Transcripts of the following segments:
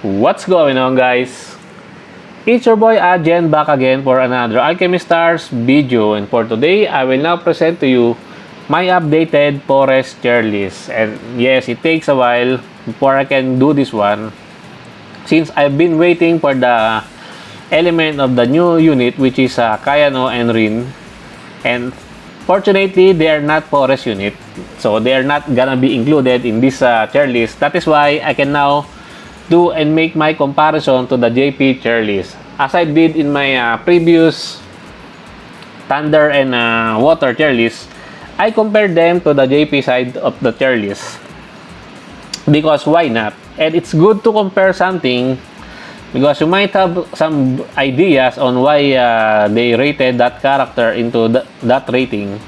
What's going on, guys? It's your boy Ajen back again for another Alchemy Stars video, and for today I will now present to you my updated forest tier list. And yes, it takes a while before I can do this one since I've been waiting for the element of the new unit, which is Kayano and Rin. And fortunately, they are not forest unit, so they are not gonna be included in this tier list. That is why I can now do and make my comparison to the JP tier list. As I did in my previous Thunder and Water tier list, I compared them to the JP side of the tier list. Because why not? And it's good to compare something because you might have some ideas on why they rated that character into that rating.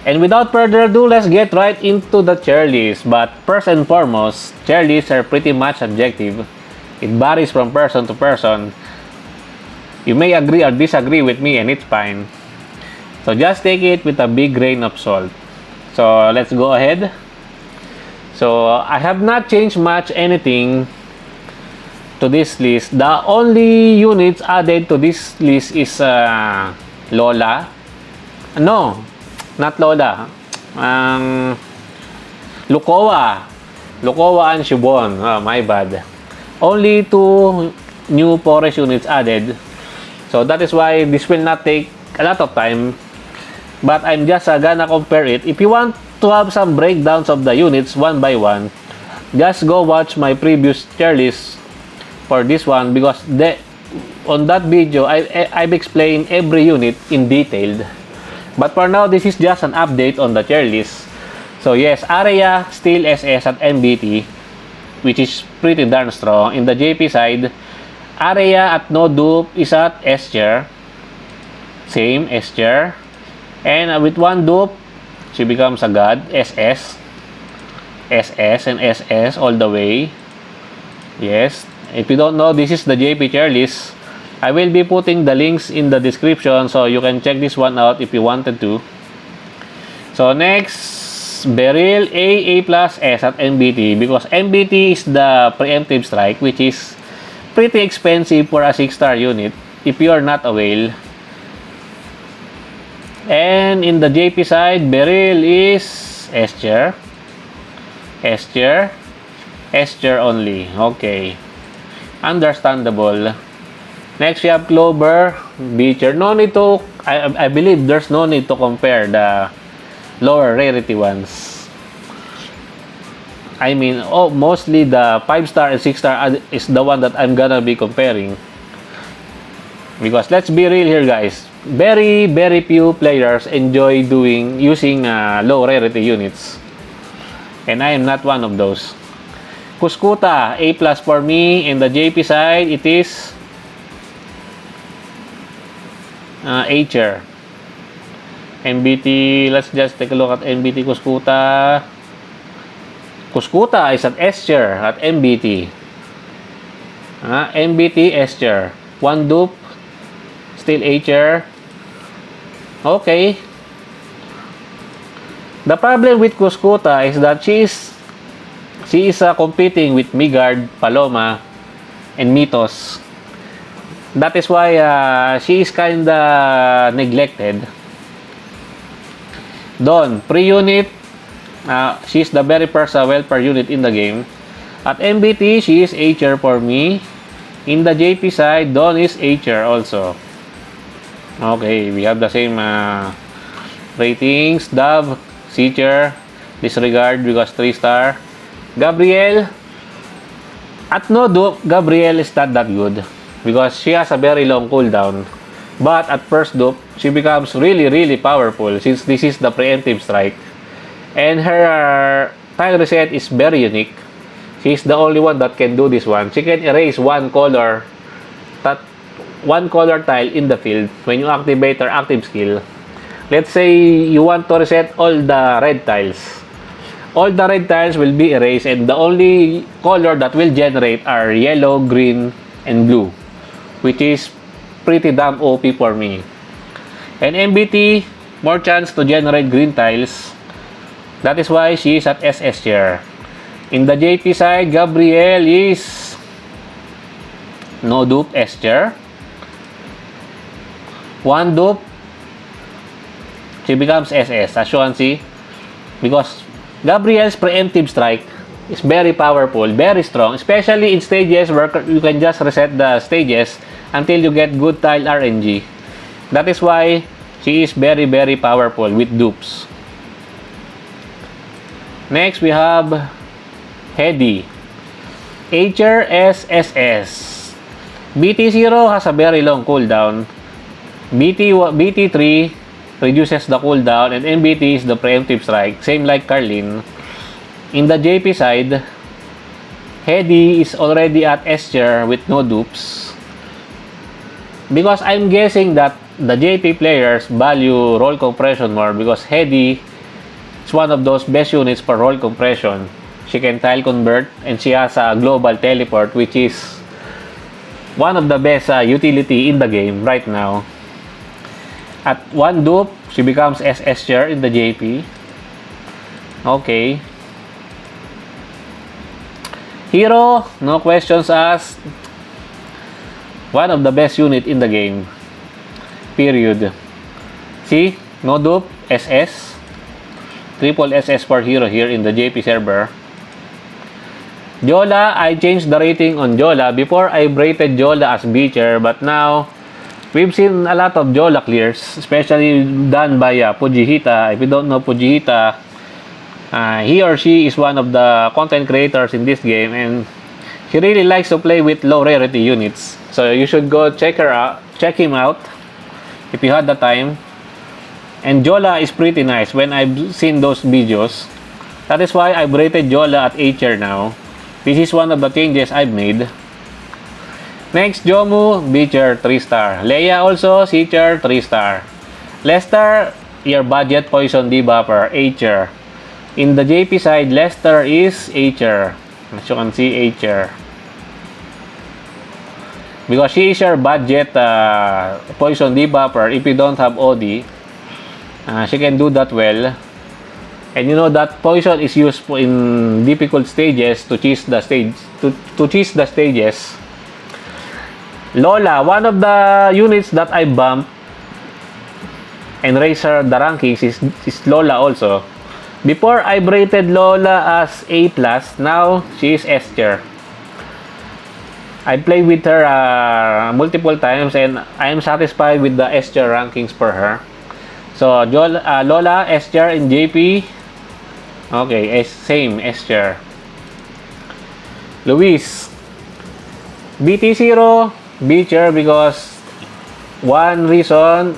And without further ado, let's get right into the tier list. But first and foremost, tier lists are pretty much subjective. It varies from person to person. You may agree or disagree with me, and it's fine. So just take it with a big grain of salt. So let's go ahead. So I have not changed much anything to this list. The only units added to this list is Lola. No, not Lola. Lukowa. Lukowa and Shibon. Oh, my bad. Only 2 new forest units added. So that is why this will not take a lot of time. But I'm just gonna compare it. If you want to have some breakdowns of the units one by one, just go watch my previous tier list for this one, because on that video I've explained every unit in detail. But for now, this is just an update on the tier list. So yes, Area still SS at MBT, which is pretty darn strong. In the JP side, Area at no dupe is at S tier. Same S tier. And with 1 dupe, she becomes a god. SS. SS and SS all the way. Yes. If you don't know, this is the JP tier list. I will be putting the links in the description so you can check this one out if you wanted to. So next, Beryl A plus S at MBT, because MBT is the preemptive strike, which is pretty expensive for a 6-star unit if you are not a whale. And in the JP side, Beryl is S tier. S tier. S tier only. Okay. Understandable. Next, we have Clover, B tier. No need to, I believe there's no need to compare the lower rarity ones. I mean, mostly the 5-star and 6-star is the one that I'm gonna be comparing. Because let's be real here, guys. Very few players enjoy using low rarity units. And I am not one of those. Kuskuta, A plus for me. In the JP side, it is A tier. MBT, let's just take a look at MBT Kuskuta. Kuskuta is at S tier at MBT. MBT S tier. 1 dupe, still A tier. Okay. The problem with Kuskuta is that she is competing with Migard, Paloma, and Mythos. That is why she is kinda neglected. Dawn, pre-unit, she is the very first welfare unit in the game. At MBT, she is A tier for me. In the JP side, Dawn is A tier also. Okay, we have the same ratings. Dove, C tier. Disregard because 3-star. Gabrielle, at no dupe, Gabrielle is not that good because she has a very long cooldown. But at first dupe, she becomes really powerful since this is the preemptive strike. And her tile reset is very unique. She's the only one that can do this one. She can erase one color tile in the field when you activate her active skill. Let's say you want to reset all the red tiles. All the red tiles will be erased, and the only color that will generate are yellow, green, and blue, which is pretty damn OP for me. And MBT, more chance to generate green tiles. That is why she is at SS tier. In the JP side, Gabrielle is no dupe S tier. One dupe, she becomes SS, as you can see, because Gabrielle's preemptive strike is very powerful, very strong, especially in stages where you can just reset the stages until you get good tile RNG. That is why she is very powerful with dupes. Next, we have Hedy, Aether SSS. BT0 has a very long cooldown. BT3 reduces the cooldown, and MBT is the preemptive strike, same like Carlin. In the JP side, Hedy is already at S tier with no dupes. Because I'm guessing that the JP players value roll compression more, because Hedy is one of those best units for roll compression. She can tile convert, and she has a global teleport, which is one of the best utility in the game right now. At one dupe, she becomes SS tier in the JP. Okay. Hero, no questions asked. One of the best unit in the game. Period. See? No dupe, SS. Triple SS for Hero here in the JP server. Jola, I changed the rating on Jola. Before, I rated Jola as B tier, but now we've seen a lot of Jola clears, especially done by Fujihita. If you don't know Fujihita, he or she is one of the content creators in this game, and she really likes to play with low rarity units. So you should go check him out if you had the time. And Jola is pretty nice when I've seen those videos. That is why I've rated Jola at A tier now. This is one of the changes I've made. Next, Jomu, B tier, 3 star. Leia also, C tier, 3 star. Lester, your budget poison debuffer, A tier. In the JP side, Lester is A tier. As you can see, A tier. Because she is your budget poison debuffer. If you don't have OD, she can do that well. And you know that poison is used in difficult stages to cheese the stages. Lola, one of the units that I bumped and raised her the rankings is Lola also. Before, I rated Lola as A+, now she is S tier. I played with her multiple times, and I am satisfied with the S tier rankings for her. So, Lola, S tier in JP. Okay, same, S tier. Luis, BT0, B tier, because one reason,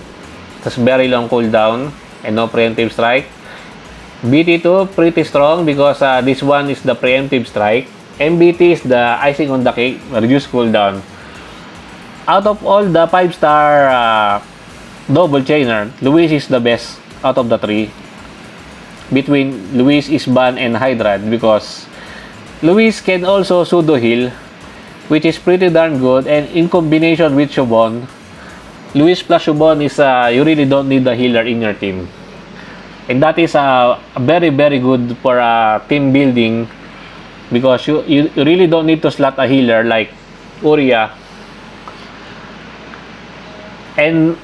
it's very long cooldown and no preemptive strike. BT2, pretty strong because this one is the preemptive strike. MBT is the icing on the cake, reduced cooldown. Out of all the 5-star double chainer, Luis is the best out of the 3. Between Luis, Isban, and Hydrad, because Luis can also pseudo heal, which is pretty darn good, and in combination with Shubon, Luis plus Shubon is you really don't need the healer in your team. And that is very good for team building, because you really don't need to slot a healer like Uria. And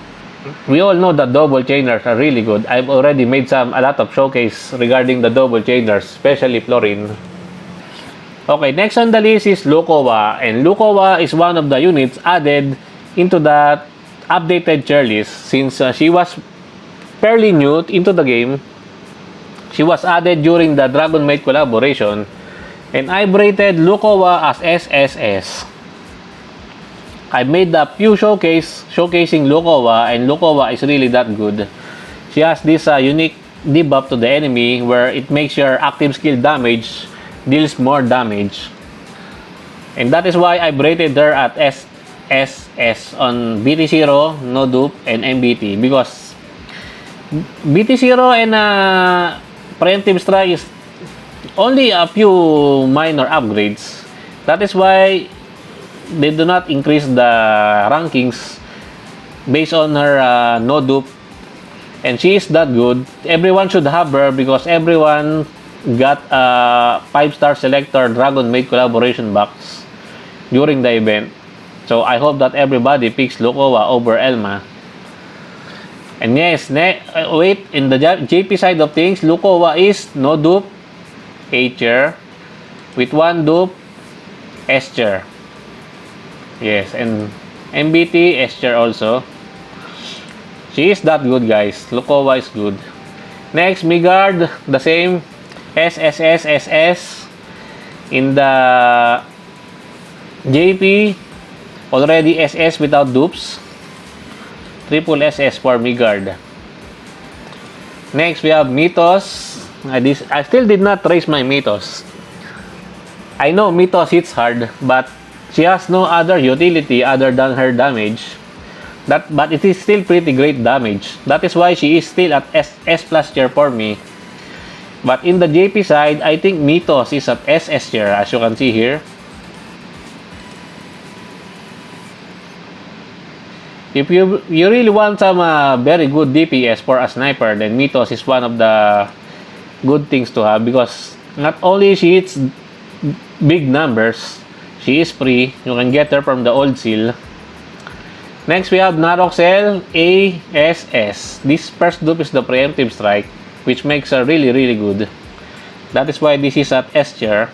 we all know that double chainers are really good. I've already made a lot of showcase regarding the double chainers, especially Florin. Okay, next on the list is Lukowa, and Lukowa is one of the units added into the updated tier list since she was fairly new into the game. She was added during the Dragon Maid collaboration, and I've rated Lukowa as SSS. I made a few showcasing Lukowa, and Lukowa is really that good. She has this unique debuff to the enemy where it makes your active skill damage deals more damage. And that is why I rated her at SSS on BT0, no dupe, and MBT, because BT0 and preemptive strike is only a few minor upgrades. That is why they do not increase the rankings based on her no dupe, and she is that good. Everyone should have her because everyone got a 5-star selector Dragon Maid collaboration box during the event. So I hope that everybody picks Lukowa over Elma. And yes, wait, in the JP side of things, Lukowa is no dupe, A tier, with 1 dupe, S tier. Yes, and MBT, S tier also. She is that good, guys. Lukowa is good. Next, Migard, the same. SS. In the JP, already SS without dupes. Triple SS for Migard. Next, we have Mythos. I still did not trace my Mythos. I know Mythos hits hard, but she has no other utility other than her damage. But it is still pretty great damage. That is why she is still at S plus tier for me. But in the JP side, I think Mythos is at SS tier, as you can see here. If you really want some very good DPS for a sniper, then Mythos is one of the good things to have, because not only she hits big numbers, she is free. You can get her from the old seal. Next, we have Naroxel ASS. This first dupe is the preemptive strike, which makes her really good. That is why this is at S tier.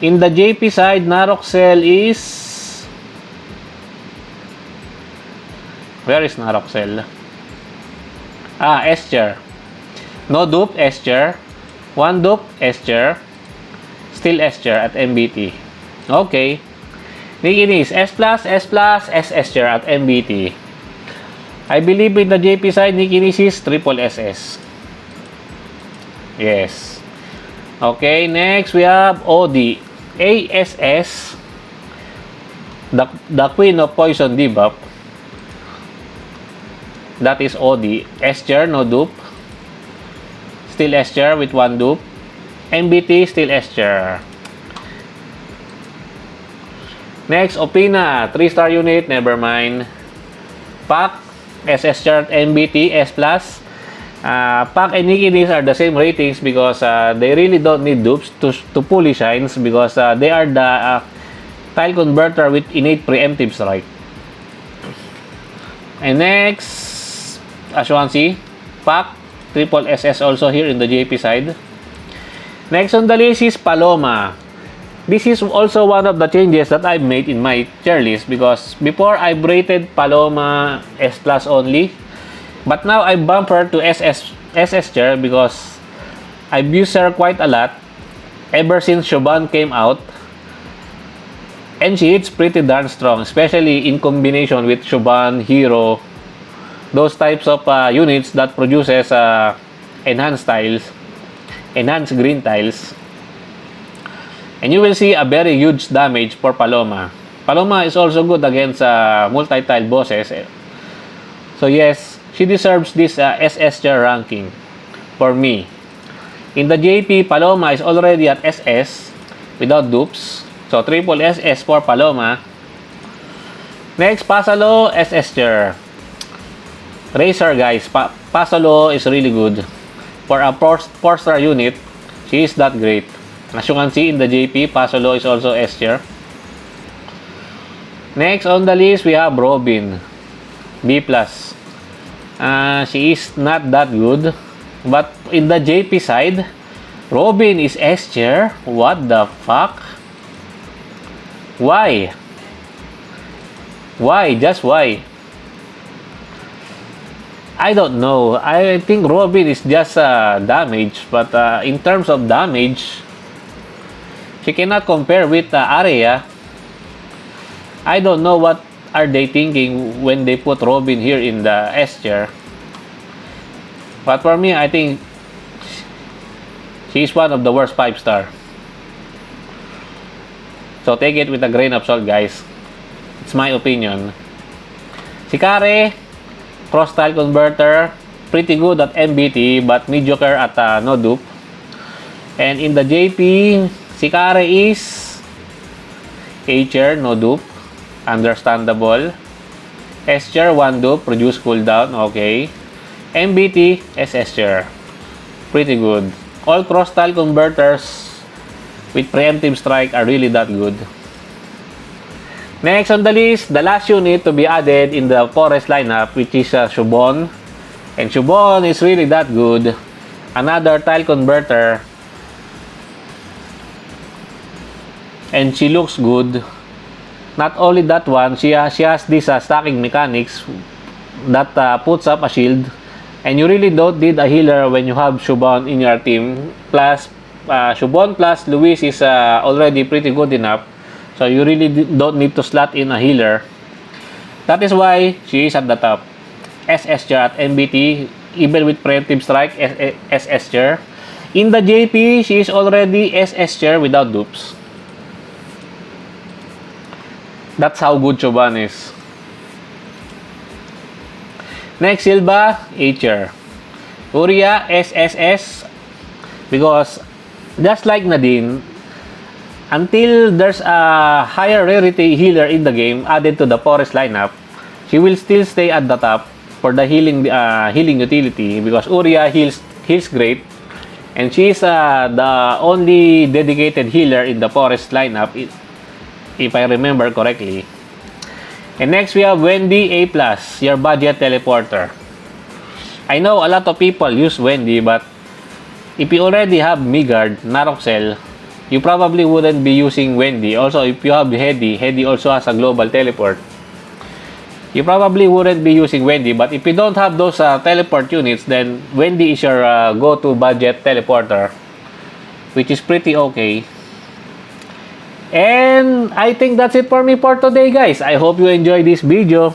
In the JP side, Naroxel is... Where is Naroxel? S tier. No dupe, S tier. 1 dupe, S tier. Still S tier at MBT. Okay. Nikinis, S+, SS tier at MBT. I believe in the JP side, Nikinis is triple SS. Yes. Okay, next we have OD. ASS. The Queen of Poison debuff. That is OD. S tier, no dupe. Still S tier with 1 dupe. MBT, still S tier. Next, Opina. 3-star unit, never mind. Pac, SS tier, MBT, S+. Pac and Nikinis are the same ratings because they really don't need dupes to fully shines, because they are the tile converter with innate preemptive strike. And next, as you can see, Pac, triple SS also here in the JP side. Next on the list is Paloma. This is also one of the changes that I've made in my tier list, because before I rated Paloma S+ only, but now I bump her to SS tier because I've used her quite a lot ever since Shoban came out, and she hits pretty darn strong, especially in combination with Shoban, Hero, those types of units that produces enhanced tiles, enhanced green tiles. And you will see a very huge damage for Paloma. Paloma is also good against multi-tile bosses. So yes, she deserves this SS tier ranking for me. In the JP, Paloma is already at SS without dupes. So triple SS for Paloma. Next, Pasalo, SS tier. Razor, guys. Pasalo is really good. For a 4-star unit, she is that great. As you can see in the JP, Pasalo is also S tier. Next on the list, we have Robin. B+. She is not that good. But in the JP side, Robin is S tier. What the fuck? Why? Why? Just why? I don't know. I think Robin is just damage. But in terms of damage, she cannot compare with Arya. I don't know what are they thinking when they put Robin here in the S tier. But for me, I think she is one of the worst 5-star. So take it with a grain of salt, guys. It's my opinion. Si Kare, cross tile converter, pretty good at MBT but mediocre at no dupe. And in the JP, si Kare is A tier, no dupe. Understandable. S tier, 1 dupe, produce cooldown. Okay. MBT, SS tier. Pretty good. all cross-style converters with preemptive strike are really that good. Next on the list, the last unit to be added in the forest lineup, which is Shubon. And Shubon is really that good. Another tile converter. And she looks good. Not only that one, she has this stacking mechanics that puts up a shield. And you really don't need a healer when you have Shubon in your team. Plus, Shubon plus Luis is already pretty good enough. So you really don't need to slot in a healer. That is why she is at the top. SS tier at MBT, even with preemptive strike, SS tier. In the JP, she is already SS tier without dupes. That's how good Choban is. Next, Silva, A tier. Uria, SSS. Because, just like Nadine, until there's a higher rarity healer in the game added to the forest lineup, she will still stay at the top for the healing utility, because Uria heals great, and she is the only dedicated healer in the forest lineup, if I remember correctly. And next we have Wendy A+, your budget teleporter. I know a lot of people use Wendy, but if you already have Migard, Naroxel, you probably wouldn't be using Wendy. Also, if you have Hedy also has a global teleport. You probably wouldn't be using Wendy, but if you don't have those teleport units, then Wendy is your go-to budget teleporter, which is pretty okay. And I think that's it for me for today, guys. I hope you enjoyed this video.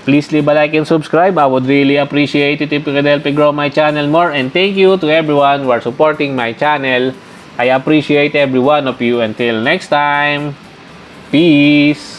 Please leave a like and subscribe. I would really appreciate it if you could help me grow my channel more. And thank you to everyone who are supporting my channel. I appreciate every one of you. Until next time, peace.